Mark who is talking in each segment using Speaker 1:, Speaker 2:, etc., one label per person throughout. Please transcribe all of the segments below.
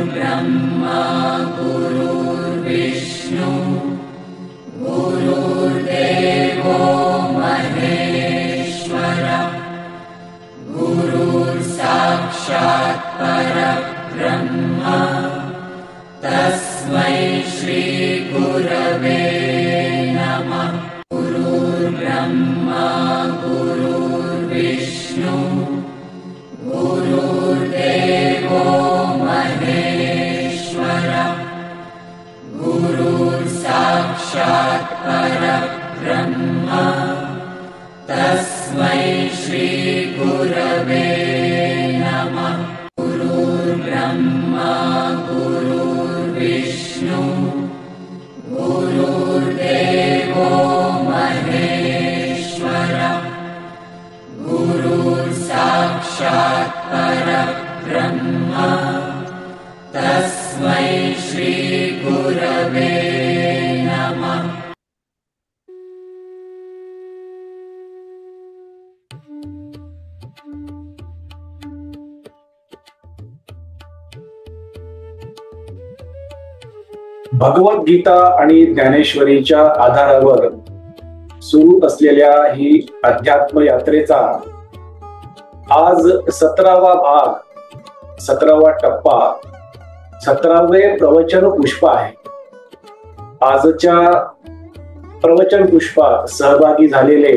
Speaker 1: ब्रह्मा गुरुर्विष्णु गुरुर्देवो महेश्वरः गुरुर्साक्षात् परब्रह्म तस्मै श्री गुरवे नमः। गुरुर्ब्रह्मा गुरुर्विष्णु गुरुर्देवो महेश्वरः गुरुर्साक्षात् परब्रह्म तस्मै श्री गुरवे नमः। गुरुर्ब्रह्मा गुरुर्विष्णु गुरुर्देवो महेश्वरः गुरुर्साक्षात् परब्रह्म तस्मै श्री गुरवे नमः।
Speaker 2: भगवद्गीता आणि ज्ञानेश्वरीच्या आधारावर सुरू असलेल्या ही अध्यात्म यात्रेचा आज 17वा भाग, 17वा टप्पा, 17वे प्रवचन पुष्प आहे। आजच्या प्रवचन पुष्पात सहभागी झालेले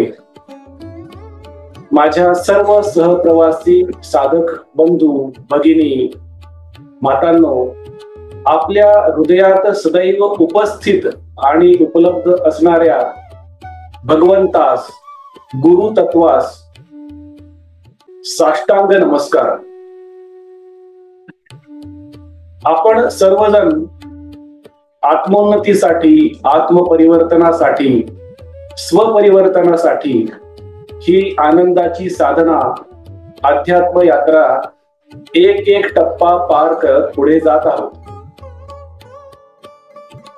Speaker 2: माझ्या सर्व सहप्रवासी साधक बंधू भगिनी मातांनो, आपल्या हृदयात सदैव उपस्थित आणि उपलब्ध असणाऱ्या भगवंतास, गुरु तत्वास साष्टांग नमस्कार। आपण सर्वजण आत्मोन्नतीसाठी, आत्मपरिवर्तनासाठी, स्वपरिवर्तनासाठी ही आनंदाची साधना अध्यात्म यात्रा एक एक टप्पा पार करत पुढे जात आहोत।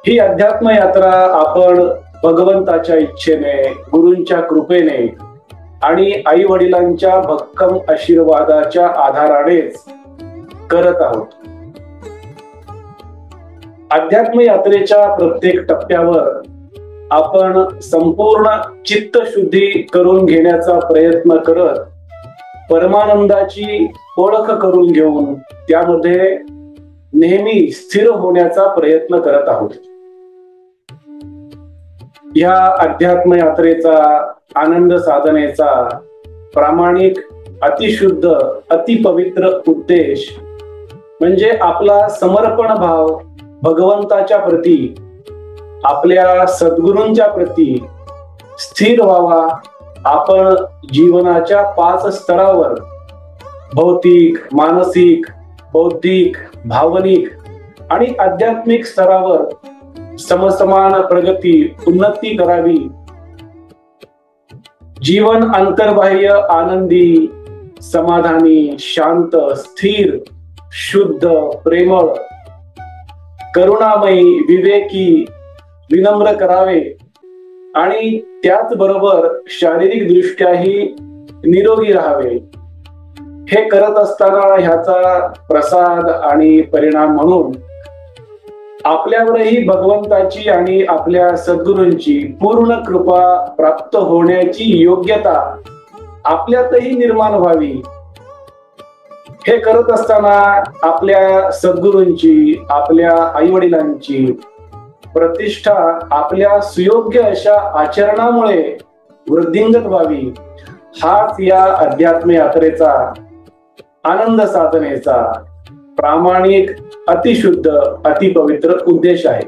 Speaker 2: ही अध्यात्म यात्रा आपण भगवंताच्या इच्छेने, गुरूंच्या कृपेने आणि आई वडिलांच्या भक्कम आशीर्वादाच्या आधारानेच करत आहोत। अध्यात्म यात्रेच्या प्रत्येक टप्प्यावर आपण संपूर्ण चित्तशुद्धी करून घेण्याचा प्रयत्न करत परमानंदाची ओळख करून घेऊन त्यामध्ये नेहमी स्थिर होण्याचा प्रयत्न करत आहोत। या अध्यात्म यात्रेचा, आनंद साधनेचा प्रामाणिक, अतिशुद्ध, अतिपवित्र उद्देश म्हणजे आपला समर्पण भाव भगवंताच्या प्रती, आपल्या सद्गुरूंच्या प्रती स्थिर व्हावा। आपण जीवनाच्या 5 स्तरावर भौतिक, मानसिक, बौद्धिक, भावनिक आणि आध्यात्मिक स्तरावर समसमान प्रगती, उन्नती करावी। जीवन अंतर्बाह्य आनंदी, समाधानी, शांत, स्थिर, शुद्ध, प्रेमळ, करुणामयी, विवेकी, विनम्र करावे आणि त्याचबरोबर शारीरिक दृष्ट्याही निरोगी राहावे। हे करत असताना ह्याचा प्रसाद आणि परिणाम म्हणून आपल्यावरही भगवंताची आणि आपल्या सद्गुरूंची पूर्ण कृपा प्राप्त होण्याची योग्यता आपल्यातही निर्माण व्हावी। हे करत असताना आपल्या सद्गुरूंची, आपल्या आई वडिलांची प्रतिष्ठा आपल्या सुयोग्य अशा आचरणामुळे वृद्धिंगत व्हावी। हाच या अध्यात्म यात्रेचा, आनंद साधनेचा प्रामाणिक, अतिशुद्ध, अतिपवित्र उद्देश आहे।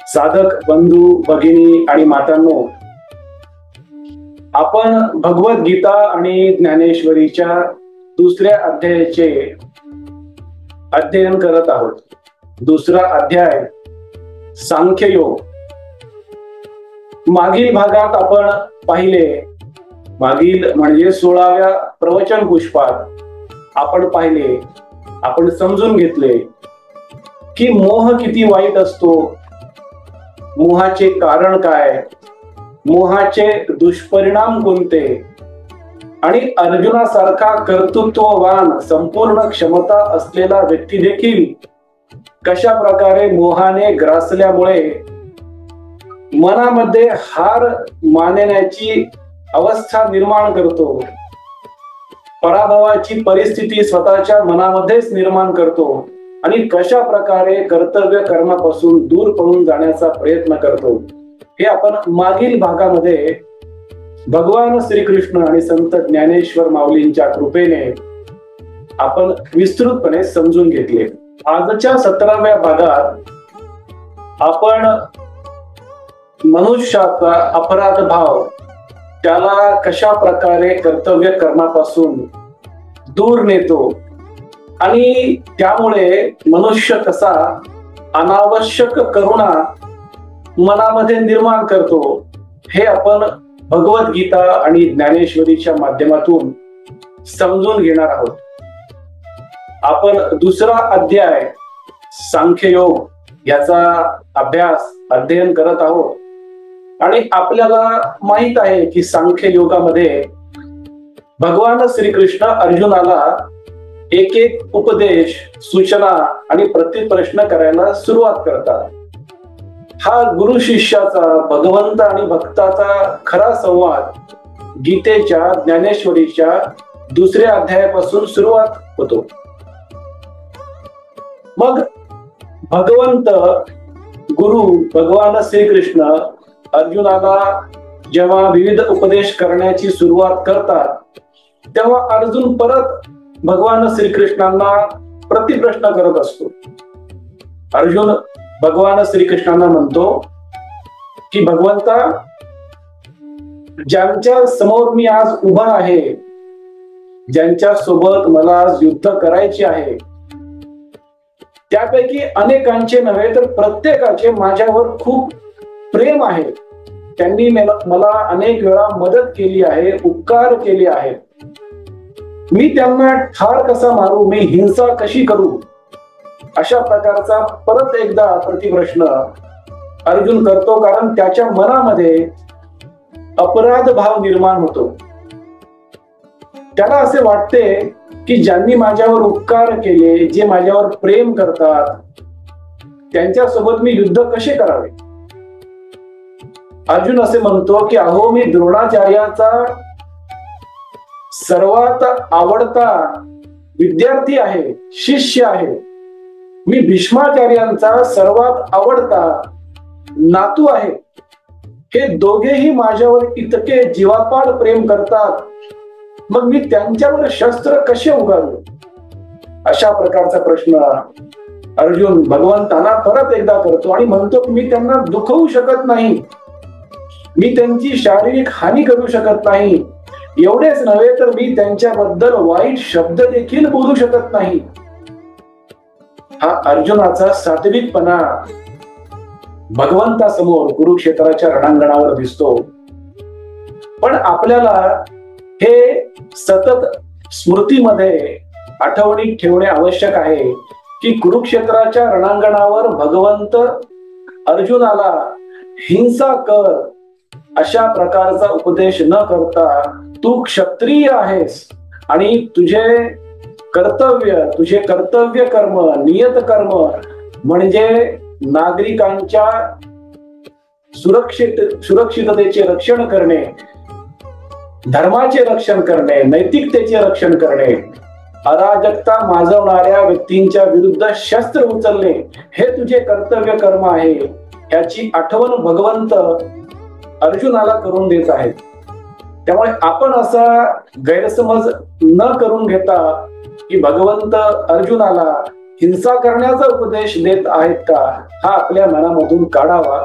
Speaker 2: साधक बंधू भगिनी आणि मातांनो, आपण भगवद्गीता आणि ज्ञानेश्वरीच्या दुसऱ्या अध्यायाचे अध्ययन करत आहोत। दुसरा अध्याय सांख्ययोग। मागील भागात आपण पाहिले, मागील म्हणजे 16व्या प्रवचन पुष्पात आपण पाहिले, आपण समजून घेतले की मोह किती वाईट असतो, मोहाचे कारण काय, मोहाचे दुष्परिणाम कोणते, आणि अर्जुनासारखा कर्तृत्ववान संपूर्ण क्षमता असलेला व्यक्ती देखील कशा प्रकारे मोहाने ग्रासल्यामुळे मनामध्ये हार मानण्याची अवस्था निर्माण करतो, पराभवाची परिस्थिती स्वतःच्या मनामध्येच निर्माण करतो आणि कशा प्रकारे कर्तव्य कर्मापासून दूर पळून जाण्याचा प्रयत्न करतो, हे आपण मागील भागामध्ये भगवान श्रीकृष्ण आणि संत ज्ञानेश्वर माऊलींच्या कृपेने आपण विस्तृतपणे समजून घेतले. आजच्या 17व्या भागात आपण मनुष्याचा अपराध भाव त्याला कशा प्रकारे कर्तव्य कर्मापासून दूर नेतो आणि त्यामुळे मनुष्य कसा अनावश्यक करुणा मनामध्ये निर्माण करतो, हे आपण भगवद्गीता आणि ज्ञानेश्वरीच्या माध्यमातून समजून घेणार आहोत. आपण दुसरा अध्याय सांख्ययोग याचा अध्ययन करत आहोत आणि आपल्याला माहित आहे की सांख्य योगामध्ये भगवान श्रीकृष्ण अर्जुनाला एक एक उपदेश, सूचना आणि प्रतिप्रश्न करायला सुरुवात करतात. हा गुरु शिष्याचा, भगवंत आणि भक्ताचा खरा संवाद गीतेच्या, ज्ञानेश्वरीच्या दुसऱ्या अध्यायापासून सुरुवात होतो. मग भगवंत गुरु भगवान श्रीकृष्ण अर्जुनाला जेव्हा विविध उपदेश करण्याची सुरुवात करतात, तेव्हा अर्जुन परत भगवान श्रीकृष्णांना प्रतिप्रश्न करत असतो. अर्जुन भगवान श्रीकृष्णांना म्हणतो की भगवंता, ज्यांच्या समोर मी आज उभा आहे, ज्यांच्या सोबत मला आज युद्ध करायचे आहे, त्यापैकी अनेकांचे नव्हे तर प्रत्येकाचे माझ्यावर खूप प्रेम आहे. त्यांनी मला अनेक वेळा मदत केली आहे, उपकार केले आहेत. मी त्यांना ठार कसा मारू, मी हिंसा कशी करू, अशा प्रकारचा परत एकदा प्रतिप्रश्न अर्जुन करतो. कारण त्याच्या मनामध्ये अपराध भाव निर्माण होतो. त्याला असे वाटते की ज्यांनी माझ्यावर उपकार केले, जे माझ्यावर प्रेम करतात, त्यांच्यासोबत मी युद्ध कसे करावे. अर्जुन असे म्हणतो की अहो, मी द्रोणाचार्याचा सर्वात आवडता विद्यार्थी आहे, शिष्य आहे. मी भीष्माचार्यांचा सर्वात आवडता नातू आहे. हे दोघेही माझ्यावर इतके जीवापाड प्रेम करतात, मग मी त्यांच्यावर शस्त्र कसे उगारू. अशा प्रकारचा प्रश्न अर्जुन भगवंतांना परत एकदा करतो आणि म्हणतो की मी त्यांना दुखवू शकत नाही, मी त्यांची शारीरिक हानी करू शकत नाही. एवढेच नव्हे तर मी त्यांच्याबद्दल वाईट शब्द देखील बोलू शकत नाही. हा अर्जुनाचा सात्विकपणा भगवंतासमोर कुरुक्षेत्राच्या रणांगणावर दिसतो. पण आपल्याला हे सतत स्मृतीमध्ये आठवणीत ठेवणे आवश्यक आहे की कुरुक्षेत्राच्या रणांगणावर भगवंत अर्जुनाला हिंसा कर अशा प्रकारचा उपदेश न करता, तू क्षत्रिय आहेस आणि तुझे कर्तव्य कर्म, नियत कर्म म्हणजे नागरिकांच्या सुरक्षिततेचे रक्षण करणे, धर्माचे रक्षण करणे, नैतिकतेचे रक्षण करणे, अराजकता माजवणाऱ्या व्यक्तींच्या विरुद्ध शस्त्र उचलणे, हे तुझे कर्तव्य कर्म आहे. याची आठवण भगवंत अर्जुनाला करून देत आहेत. त्यामुळे आपण असा गैरसमज न करून घेता की भगवंत अर्जुनाला हिंसा करण्याचा उपदेश देत आहेत का, हा आपल्या मनामधून काढावा.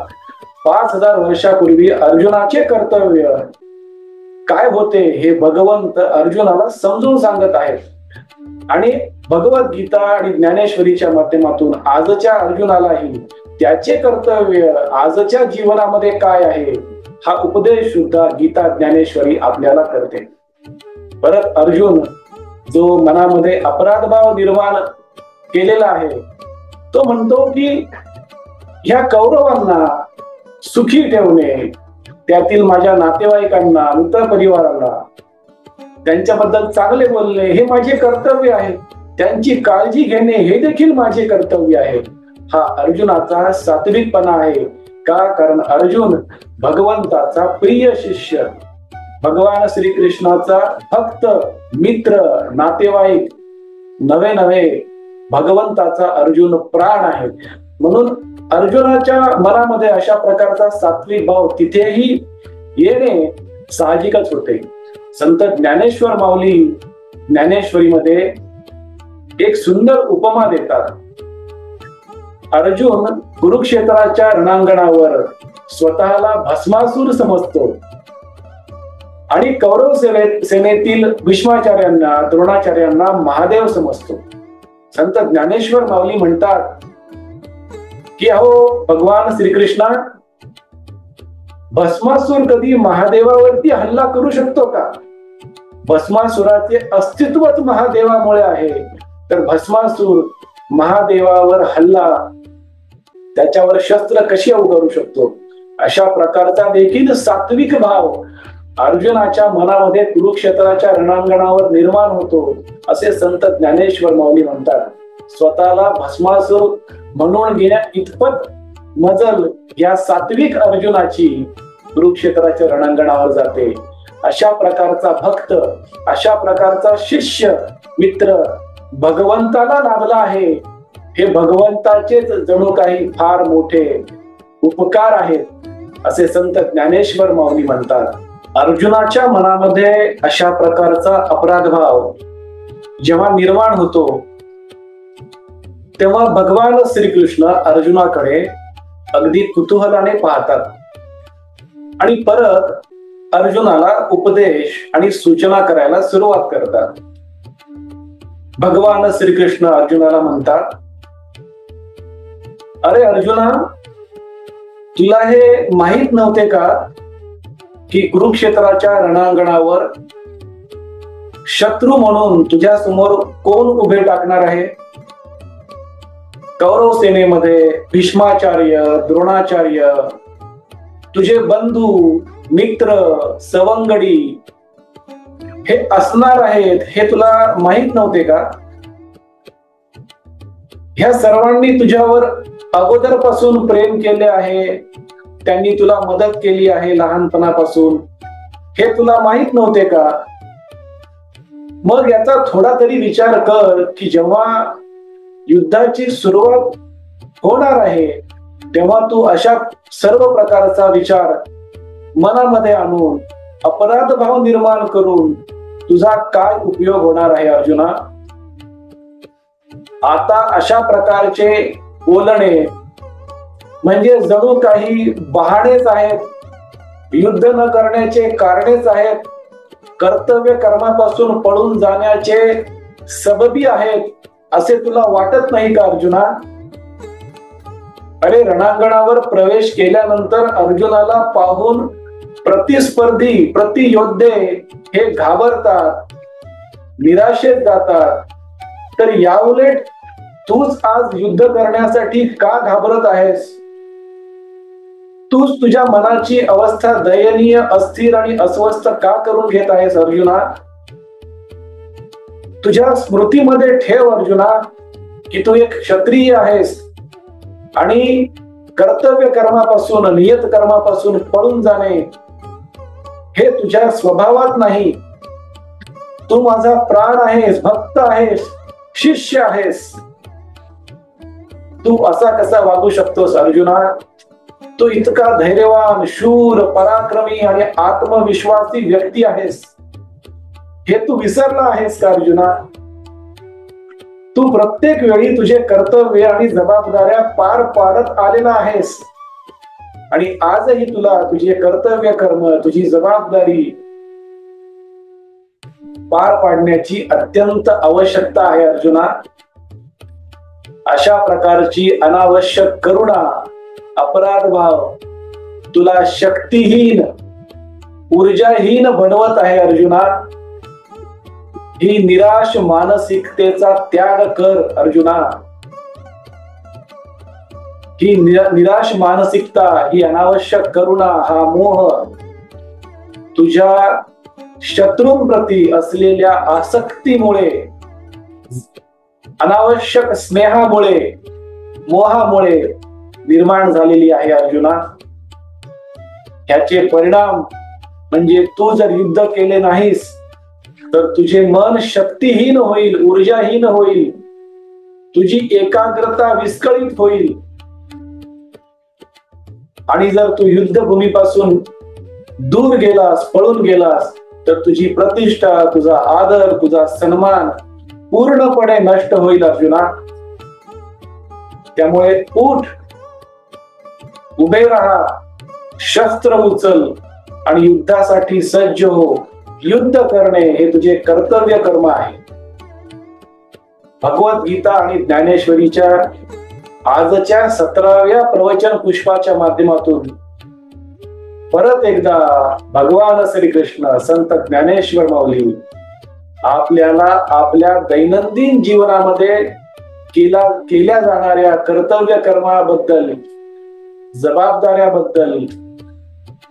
Speaker 2: 5000 वर्षापूर्वी अर्जुनाचे कर्तव्य काय होते हे भगवंत अर्जुनाला समजून सांगत आहेत आणि भगवद्गीता आणि ज्ञानेश्वरीच्या माध्यमातून आजच्या अर्जुनालाही त्याचे कर्तव्य आजच्या जीवनामध्ये काय आहे हा उपदेश सुद्धा गीता ज्ञानेश्वरी आपल्याला करते. परत अर्जुन जो मनामध्ये अपराधभाव निर्माण केलेला आहे तो म्हणतो की ह्या कौरवांना सुखी ठेवणे, त्यातील माझ्या नातेवाईकांना, मित्र परिवाराला त्यांच्याबद्दल चांगले बोलणे हे माझे कर्तव्य आहे, त्यांची काळजी घेणे हे देखील माझे कर्तव्य आहे. हा अर्जुनाचा सात्विकपणा आहे. का? कारण अर्जुन भगवंताचा प्रिय शिष्य, भगवान श्रीकृष्णाचा भक्त, मित्र, नातेवाईक नव्हे भगवंताचा अर्जुन प्राण आहे. म्हणून अर्जुनाच्या मनामध्ये अशा प्रकारचा सात्विक भाव तिथेही येणे साहजिकच होते. संत ज्ञानेश्वर माऊली ज्ञानेश्वरीमध्ये एक सुंदर उपमा देतात. अर्जुन कुरुक्षेत्राच्या रणांगणावर स्वतःला भस्मासूर समजतो आणि कौरव सेनेतील भीष्माचार्यांना, द्रोणाचार्यांना महादेव समजतो. संत ज्ञानेश्वर माऊली म्हणतात की अहो भगवान श्रीकृष्णा, भस्मासूर कधी महादेवावरती हल्ला करू शकतो का? भस्मासुराचे अस्तित्वच महादेवामुळे आहे, तर भस्मासूर महादेवावर हल्ला, त्याच्यावर शस्त्र कशी अवघडू शकतो? अशा प्रकारचा देखील सात्विक भाव अर्जुनाच्या मनामध्ये कुरुक्षेत्राच्या रणांगणावर निर्माण होतो, असे संत ज्ञानेश्वर माऊली म्हणतात. स्वतःला भस्मासूर म्हणून घेण्या इतपत मजल या सात्विक अर्जुनाची कुरुक्षेत्राच्या रणांगणावर जाते. अशा प्रकारचा भक्त, अशा प्रकारचा शिष्य, मित्र भगवंताला लाभला आहे. हे भगवंताचेच जणू काही फार मोठे उपकार आहेत, असे संत ज्ञानेश्वर माऊली म्हणतात. अर्जुनाच्या मनामध्ये अशा प्रकारचा अपराध भाव जेव्हा निर्माण होतो, तेव्हा भगवान श्रीकृष्ण अर्जुनाकडे अगदी कुतूहलाने पाहतात आणि परत अर्जुनाला उपदेश आणि सूचना करायला सुरुवात करतात. भगवान श्रीकृष्ण अर्जुनाला म्हणतात, अरे अर्जुना, तुला हे माहित नव्हते का की कुरुक्षेत्राच्या रणांगणावर शत्रू म्हणून तुझ्या समोर कोण उभे टाकणार आहे? कौरव सेनेमध्ये भीष्माचार्य, द्रोणाचार्य, तुझे बंधू, मित्र, सवंगडी हे असणार आहेत, हे तुला माहित नव्हते का? ह्या सर्वांनी तुझ्यावर अगोदरपासून प्रेम केले आहे, त्यांनी तुला मदत केली आहे लहानपणापासून, हे तुला माहित नव्हते का? मग याचा थोडा तरी विचार कर की जेव्हा युद्धाची सुरुवात होणार आहे, तेव्हा तू अशा सर्व प्रकारचा विचार मनामध्ये आणून अपराध भाव निर्माण करून तुझा काय उपयोग होणार आहे अर्जुना? आता अशा प्रकारचे बोलणे म्हणजे जणू काही बहाणेच आहेत, युद्ध न करण्याचे कारणेच आहेत, कर्तव्य कर्मापासून पळून जाण्याचे सबबी आहेत, असे तुला वाटत नाही का अर्जुना? अरे रणांगणावर प्रवेश केल्यानंतर अर्जुनाला पाहून प्रतिस्पर्धी, प्रतियोद्धे हे घाबरतात, निराशेत जातात. तर याउलट तूच आज युद्ध करण्यासाठी का घाबरत आहेस? तूच तुझ्या मनाची अवस्था दयनीय, अस्थिर आणि अस्वस्थ का करून घेत आहेस अर्जुना? तुझ्या स्मृतीमध्ये ठेव अर्जुना की तू एक क्षत्रिय आहेस आणि कर्तव्य कर्मापासून, नियत कर्मापासून पळून जाणे हे तुझ्या स्वभावात नाही. तू माझा प्राण आहेस, भक्त आहेस, शिष्य आहेस. तू असा कसा वागू शकतोस अर्जुना? तू इतका धैर्यवान, शूर, पराक्रमी आणि आत्मविश्वासी व्यक्ती आहेस, हे तू विसरला आहेस का अर्जुना? तू प्रत्येक वेळी तुझे कर्तव्य आणि जबाबदाऱ्या पार पाडत आलेला आहेस आणि आजही तुला तुझे कर्तव्य कर्म, तुझी जबाबदारी पार पाडण्याची अत्यंत आवश्यकता आहे अर्जुना. अशा प्रकारची अनावश्यक करुणा, अपराध भाव तुला शक्तिहीन, ऊर्जाहीन बनवत आहे अर्जुना. ही निराश मानसिकतेचा त्याग कर अर्जुना. ही निराश मानसिकता, ही अनावश्यक करुणा, हा मोह तुझ्या शत्रूंप्रती असलेल्या आसक्तीमुळे, अनावश्यक स्नेहामुळे, मोहामुळे निर्माण झालेली आहे अर्जुना. ह्याचे परिणाम म्हणजे तू जर युद्ध केले नाहीस तर तुझे मन शक्तिहीन होईल, ऊर्जाहीन होईल, तुझी एकाग्रता विस्कळीत होईल. आणि जर तू युद्धभूमीपासून दूर गेलास, पळून गेलास, तर तुझी प्रतिष्ठा, तुझा आदर, तुझा सन्मान पूर्णपणे नष्ट होईल अर्जुना. त्यामुळे उठ, उभे राहा, शस्त्र उचल आणि युद्धासाठी सज्ज हो. युद्ध करणे हे तुझे कर्तव्य कर्म आहे. भगवद्गीता आणि ज्ञानेश्वरीच्या आजच्या 17व्या प्रवचन पुष्पाच्या माध्यमातून परत एकदा भगवान श्रीकृष्ण, संत ज्ञानेश्वर माऊली आपल्याला आपल्या दैनंदिन जीवनामध्ये केल्या जाणाऱ्या कर्तव्य कर्माबद्दल, जबाबदाऱ्याबद्दल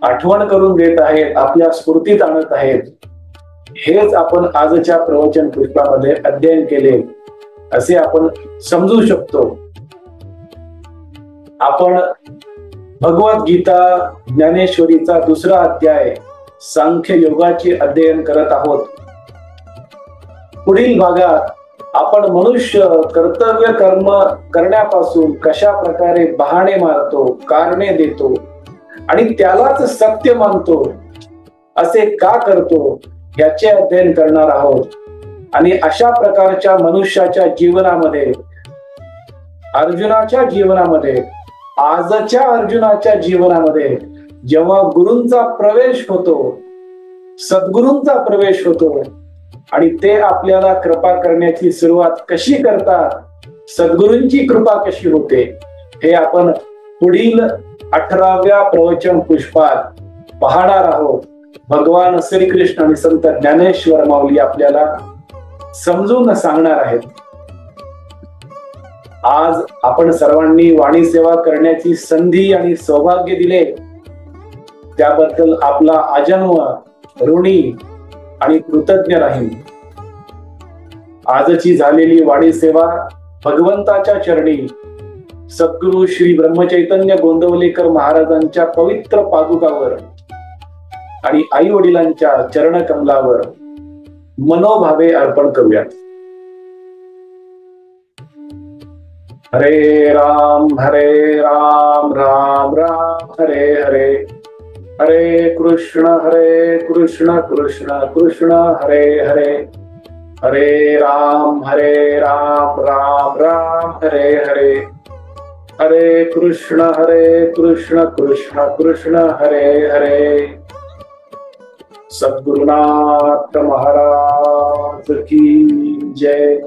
Speaker 2: आठवण करून देत आहेत, आपल्या स्फूर्तीत आणत आहेत. हेच आपण आजच्या प्रवचन पुष्पामध्ये अध्ययन केले असे आपण समजू शकतो. आपण भगवद्गीता ज्ञानेश्वरीचा 2रा अध्याय सांख्य योगाचे अध्ययन करत आहोत. पुढील भागात आपण मनुष्य कर्तव्य कर्म करण्यापासून कशा प्रकारे बहाणे मारतो, कारणे देतो आणि त्यालाच सत्य मानतो, असे का करतो याचे अध्ययन करणार आहोत. आणि अशा प्रकारच्या मनुष्याच्या जीवनामध्ये, अर्जुनाच्या जीवनामध्ये, आजच्या अर्जुनाच्या जीवनामध्ये जेव्हा गुरूंचा प्रवेश होतो, सद्गुरूंचा प्रवेश होतो आणि ते आपल्याला कृपा करण्याची सुरुवात कशी करतात, सद्गुरूंची कृपा कशी होते, हे आपण पुढील 18व्या प्रवचन पुष्पात पाहणार आहोत. भगवान श्रीकृष्ण आणि संत ज्ञानेश्वर माऊली आपल्याला समजून सांगणार आहेत. आज आपण सर्वांनी वाणी सेवा करण्याची संधी आणि सौभाग्य दिले, त्याबद्दल आपला आजन्म ऋणी आणि कृतज्ञ राहील. आजची झालेली वाणी सेवा भगवंताच्या चरणी, सद्गुरु श्री ब्रह्मचैतन्य गोंदवलेकर महाराजांच्या पवित्र पादुकावर आणि आई वडिलांच्या चरण कमलावर मनोभावे अर्पण करूयात. हरे राम राम राम हरे हरे, हरे कृष्ण कृष्ण कृष्ण हरे हरे, हरे राम राम राम हरे हरे, हरे कृष्ण कृष्ण कृष्ण हरे हरे. सद्गुरुनाथ महाराज की जय.